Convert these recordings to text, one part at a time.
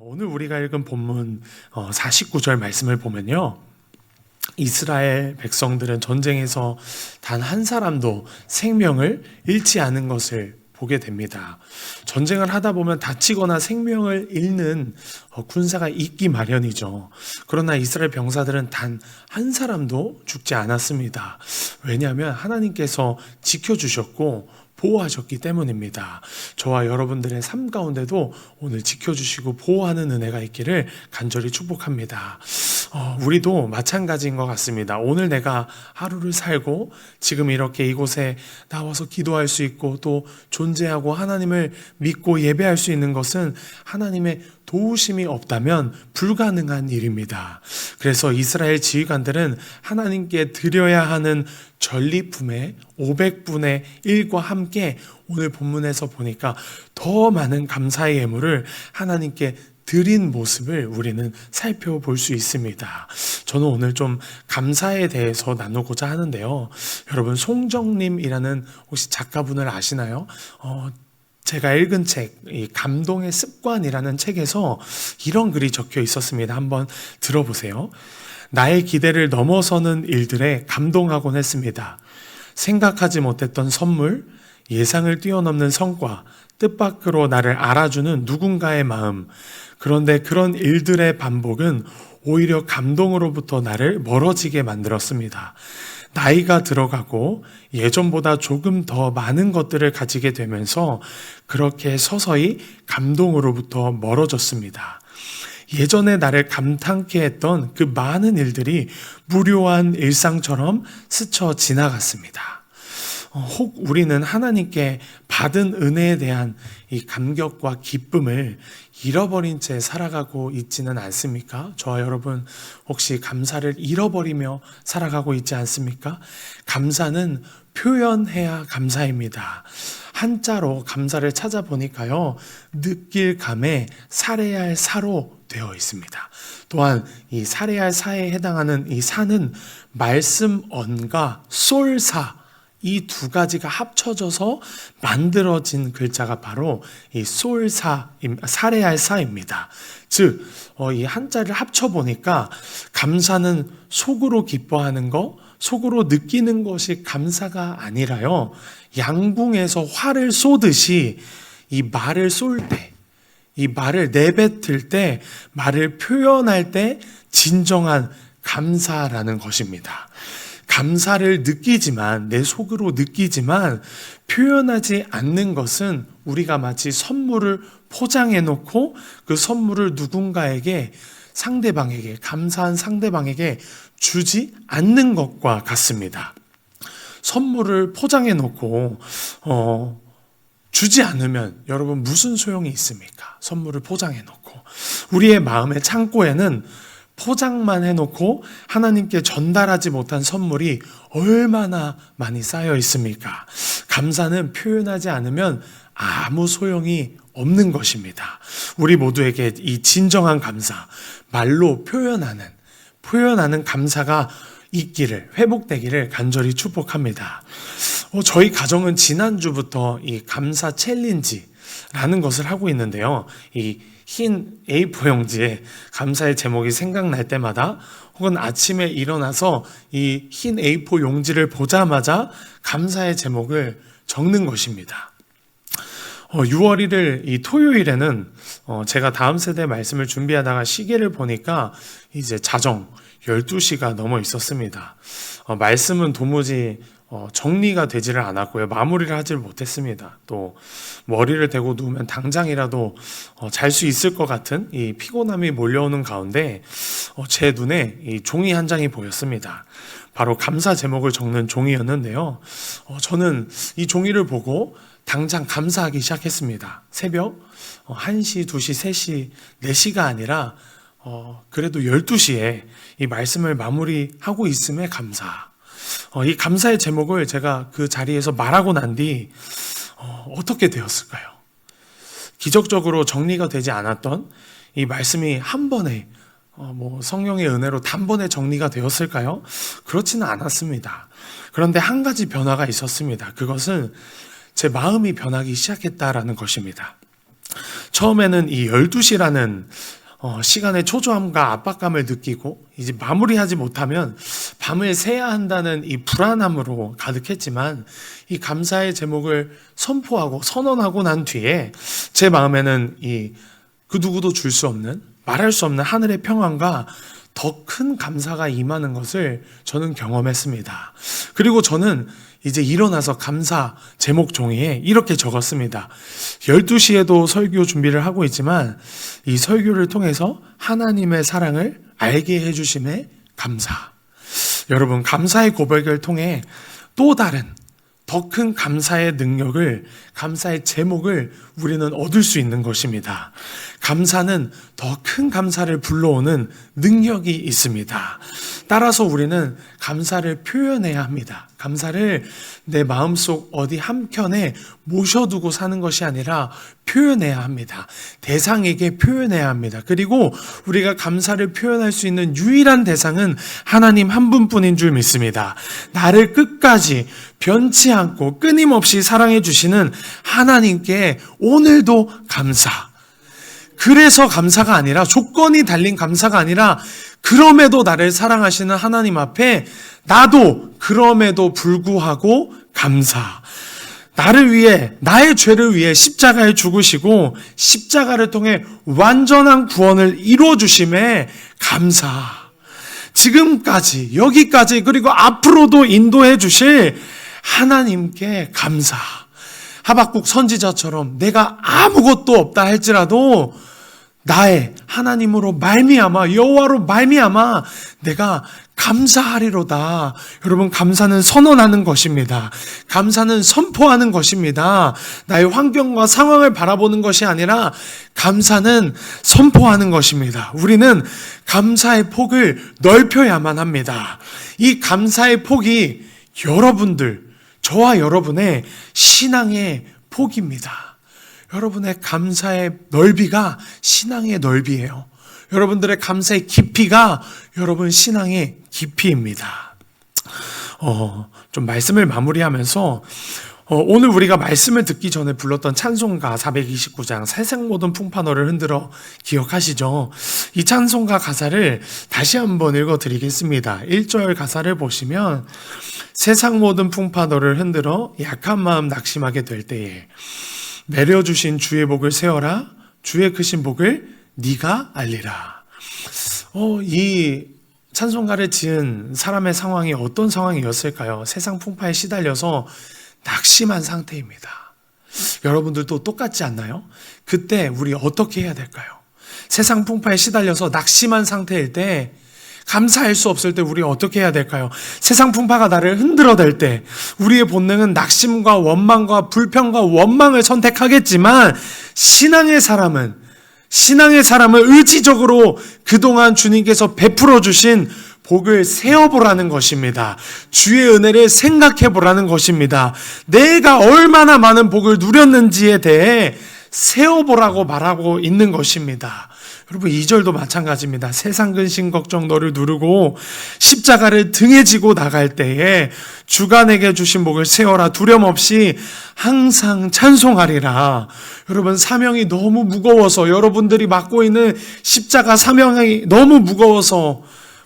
오늘 우리가 읽은 본문 49절 말씀을 보면요, 이스라엘 백성들은 전쟁에서 단 한 사람도 생명을 잃지 않은 것을 보게 됩니다. 전쟁을 하다 보면 다치거나 생명을 잃는 군사가 있기 마련이죠. 그러나 이스라엘 병사들은 단 한 사람도 죽지 않았습니다. 왜냐하면 하나님께서 지켜주셨고 보호하셨기 때문입니다. 저와 여러분들의 삶 가운데도 오늘 지켜주시고 보호하는 은혜가 있기를 간절히 축복합니다. 우리도 마찬가지인 것 같습니다. 오늘 내가 하루를 살고 지금 이렇게 이곳에 나와서 기도할 수 있고 또 존재하고 하나님을 믿고 예배할 수 있는 것은 하나님의 도우심이 없다면 불가능한 일입니다. 그래서 이스라엘 지휘관들은 하나님께 드려야 하는 전리품의 500분의 1과 함께 오늘 본문에서 보니까 더 많은 감사의 예물을 하나님께 드린 모습을 우리는 살펴볼 수 있습니다. 저는 오늘 좀 감사에 대해서 나누고자 하는데요. 여러분, 송정림이라는 혹시 작가분을 아시나요? 제가 읽은 책, 이 감동의 습관이라는 책에서 이런 글이 적혀 있었습니다. 한번 들어보세요. 나의 기대를 넘어서는 일들에 감동하곤 했습니다. 생각하지 못했던 선물, 예상을 뛰어넘는 성과, 뜻밖으로 나를 알아주는 누군가의 마음. 그런데 그런 일들의 반복은 오히려 감동으로부터 나를 멀어지게 만들었습니다. 나이가 들어가고 예전보다 조금 더 많은 것들을 가지게 되면서 그렇게 서서히 감동으로부터 멀어졌습니다. 예전에 나를 감탄케 했던 그 많은 일들이 무료한 일상처럼 스쳐 지나갔습니다. 혹 우리는 하나님께 받은 은혜에 대한 이 감격과 기쁨을 잃어버린 채 살아가고 있지는 않습니까? 저와 여러분 혹시 감사를 잃어버리며 살아가고 있지 않습니까? 감사는 표현해야 감사입니다. 한자로 감사를 찾아보니까요, 느낄 감에 살해야 할 사로 되어 있습니다. 또한 이 살해야 할 사에 해당하는 이 사는 말씀언과 쏠사, 이 두 가지가 합쳐져서 만들어진 글자가 바로 이 쏠사, 살해할 사입니다. 즉, 이 한자를 합쳐보니까 감사는 속으로 기뻐하는 것, 속으로 느끼는 것이 감사가 아니라요, 양궁에서 활을 쏘듯이 이 말을 쏠 때, 이 말을 내뱉을 때, 말을 표현할 때 진정한 감사라는 것입니다. 감사를 느끼지만, 내 속으로 느끼지만 표현하지 않는 것은 우리가 마치 선물을 포장해 놓고 그 선물을 누군가에게, 상대방에게, 감사한 상대방에게 주지 않는 것과 같습니다. 선물을 포장해 놓고 주지 않으면 여러분 무슨 소용이 있습니까? 선물을 포장해 놓고 우리의 마음의 창고에는 포장만 해놓고 하나님께 전달하지 못한 선물이 얼마나 많이 쌓여 있습니까? 감사는 표현하지 않으면 아무 소용이 없는 것입니다. 우리 모두에게 이 진정한 감사, 말로 표현하는 감사가 있기를, 회복되기를 간절히 축복합니다. 저희 가정은 지난주부터 이 감사 챌린지라는 것을 하고 있는데요. 이 흰 A4 용지에 감사의 제목이 생각날 때마다 혹은 아침에 일어나서 이 흰 A4 용지를 보자마자 감사의 제목을 적는 것입니다. 6월 1일 이 토요일에는 제가 다음 세대 말씀을 준비하다가 시계를 보니까 이제 자정 12시가 넘어 있었습니다. 말씀은 도무지 정리가 되지를 않았고요. 마무리를 하지를 못했습니다. 또 머리를 대고 누우면 당장이라도 잘 수 있을 것 같은 이 피곤함이 몰려오는 가운데 제 눈에 이 종이 한 장이 보였습니다. 바로 감사 제목을 적는 종이였는데요. 저는 이 종이를 보고 당장 감사하기 시작했습니다. 새벽 1시, 2시, 3시, 4시가 아니라 그래도 12시에 이 말씀을 마무리하고 있음에 감사. 이 감사의 제목을 제가 그 자리에서 말하고 난 뒤 어떻게 되었을까요? 기적적으로 정리가 되지 않았던 이 말씀이 한 번에 성령의 은혜로 단번에 정리가 되었을까요? 그렇지는 않았습니다. 그런데 한 가지 변화가 있었습니다. 그것은 제 마음이 변하기 시작했다라는 것입니다. 처음에는 이 12시라는 시간의 초조함과 압박감을 느끼고 이제 마무리하지 못하면 밤을 새야 한다는 이 불안함으로 가득했지만, 이 감사의 제목을 선포하고 선언하고 난 뒤에 제 마음에는 그 누구도 줄 수 없는, 말할 수 없는 하늘의 평안과 더 큰 감사가 임하는 것을 저는 경험했습니다. 그리고 저는 이제 일어나서 감사 제목 종이에 이렇게 적었습니다. 12시에도 설교 준비를 하고 있지만 이 설교를 통해서 하나님의 사랑을 알게 해주심에 감사. 여러분, 감사의 고백을 통해 또 다른 더 큰 감사의 능력을, 감사의 제목을 우리는 얻을 수 있는 것입니다. 감사는 더 큰 감사를 불러오는 능력이 있습니다. 따라서 우리는 감사를 표현해야 합니다. 감사를 내 마음속 어디 한켠에 모셔두고 사는 것이 아니라 표현해야 합니다. 대상에게 표현해야 합니다. 그리고 우리가 감사를 표현할 수 있는 유일한 대상은 하나님 한 분뿐인 줄 믿습니다. 나를 끝까지 변치 않고 끊임없이 사랑해 주시는 하나님께 오늘도 감사. 그래서 감사가 아니라, 조건이 달린 감사가 아니라, 그럼에도 나를 사랑하시는 하나님 앞에 나도 그럼에도 불구하고 감사. 나를 위해, 나의 죄를 위해 십자가에 죽으시고 십자가를 통해 완전한 구원을 이루어 주심에 감사. 지금까지, 여기까지, 그리고 앞으로도 인도해 주실 하나님께 감사. 하박국 선지자처럼 내가 아무것도 없다 할지라도 나의 하나님으로 말미암아, 여호와로 말미암아 내가 감사하리로다. 여러분, 감사는 선언하는 것입니다. 감사는 선포하는 것입니다. 나의 환경과 상황을 바라보는 것이 아니라 감사는 선포하는 것입니다. 우리는 감사의 폭을 넓혀야만 합니다. 이 감사의 폭이 여러분들, 저와 여러분의 신앙의 폭입니다. 여러분의 감사의 넓이가 신앙의 넓이에요. 여러분들의 감사의 깊이가 여러분 신앙의 깊이입니다. 좀 말씀을 마무리하면서 오늘 우리가 말씀을 듣기 전에 불렀던 찬송가 429장 세상 모든 풍파너를 흔들어 기억하시죠? 이 찬송가 가사를 다시 한번 읽어드리겠습니다. 1절 가사를 보시면 세상 모든 풍파너를 흔들어 약한 마음 낙심하게 될 때에 내려주신 주의 복을 세어라. 주의 크신 복을 네가 알리라. 이 찬송가를 지은 사람의 상황이 어떤 상황이었을까요? 세상 풍파에 시달려서 낙심한 상태입니다. 여러분들도 똑같지 않나요? 그때 우리 어떻게 해야 될까요? 세상 풍파에 시달려서 낙심한 상태일 때, 감사할 수 없을 때 우리 어떻게 해야 될까요? 세상 풍파가 나를 흔들어댈 때 우리의 본능은 낙심과 원망과 불평과 원망을 선택하겠지만, 신앙의 사람은 의지적으로 그동안 주님께서 베풀어 주신 복을 세어보라는 것입니다. 주의 은혜를 생각해보라는 것입니다. 내가 얼마나 많은 복을 누렸는지에 대해 세어보라고 말하고 있는 것입니다. 여러분, 2절도 마찬가지입니다. 세상 근심 걱정 너를 누르고 십자가를 등에 지고 나갈 때에 주가 내게 주신 복을 세어라. 두려움 없이 항상 찬송하리라. 여러분, 사명이 너무 무거워서, 여러분들이 맡고 있는 십자가 사명이 너무 무거워서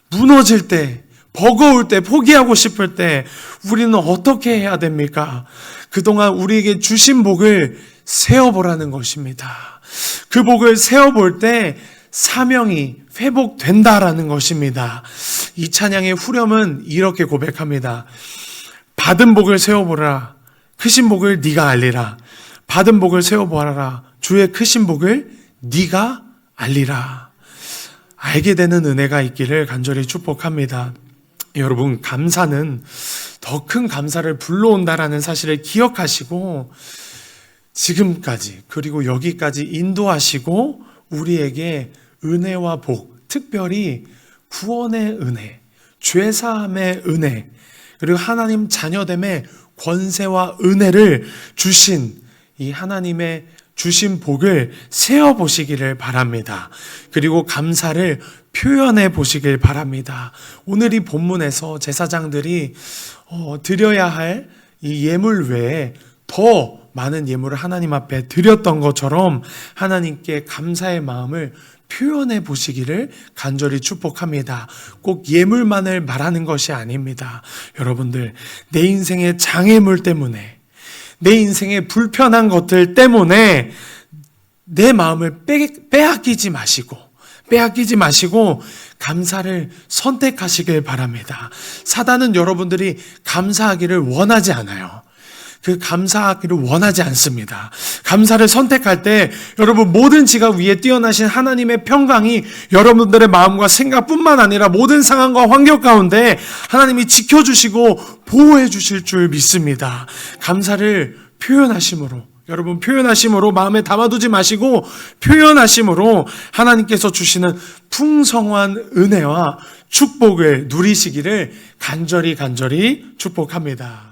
무너질 때, 버거울 때, 포기하고 싶을 때 우리는 어떻게 해야 됩니까? 그동안 우리에게 주신 복을 세어보라는 것입니다. 그 복을 세어볼 때 사명이 회복된다라는 것입니다. 이 찬양의 후렴은 이렇게 고백합니다. 받은 복을 세어보라. 크신 복을 네가 알리라. 받은 복을 세어보아라. 주의 크신 복을 네가 알리라. 알게 되는 은혜가 있기를 간절히 축복합니다. 여러분, 감사는 더 큰 감사를 불러온다라는 사실을 기억하시고 지금까지, 그리고 여기까지 인도하시고 우리에게 은혜와 복, 특별히 구원의 은혜, 죄사함의 은혜, 그리고 하나님 자녀됨의 권세와 은혜를 주신 이 하나님의 주신 복을 세어보시기를 바랍니다. 그리고 감사를 표현해 보시길 바랍니다. 오늘 이 본문에서 제사장들이 드려야 할 이 예물 외에 더 많은 예물을 하나님 앞에 드렸던 것처럼 하나님께 감사의 마음을 표현해 보시기를 간절히 축복합니다. 꼭 예물만을 말하는 것이 아닙니다. 여러분들, 내 인생의 장애물 때문에, 내 인생의 불편한 것들 때문에 내 마음을 빼앗기지 마시고 감사를 선택하시길 바랍니다. 사단은 여러분들이 감사하기를 원하지 않아요. 그 감사하기를 원하지 않습니다. 감사를 선택할 때 여러분, 모든 지각 위에 뛰어나신 하나님의 평강이 여러분들의 마음과 생각뿐만 아니라 모든 상황과 환경 가운데 하나님이 지켜주시고 보호해 주실 줄 믿습니다. 감사를 표현하심으로 마음에 담아두지 마시고 표현하심으로 하나님께서 주시는 풍성한 은혜와 축복을 누리시기를 간절히 축복합니다.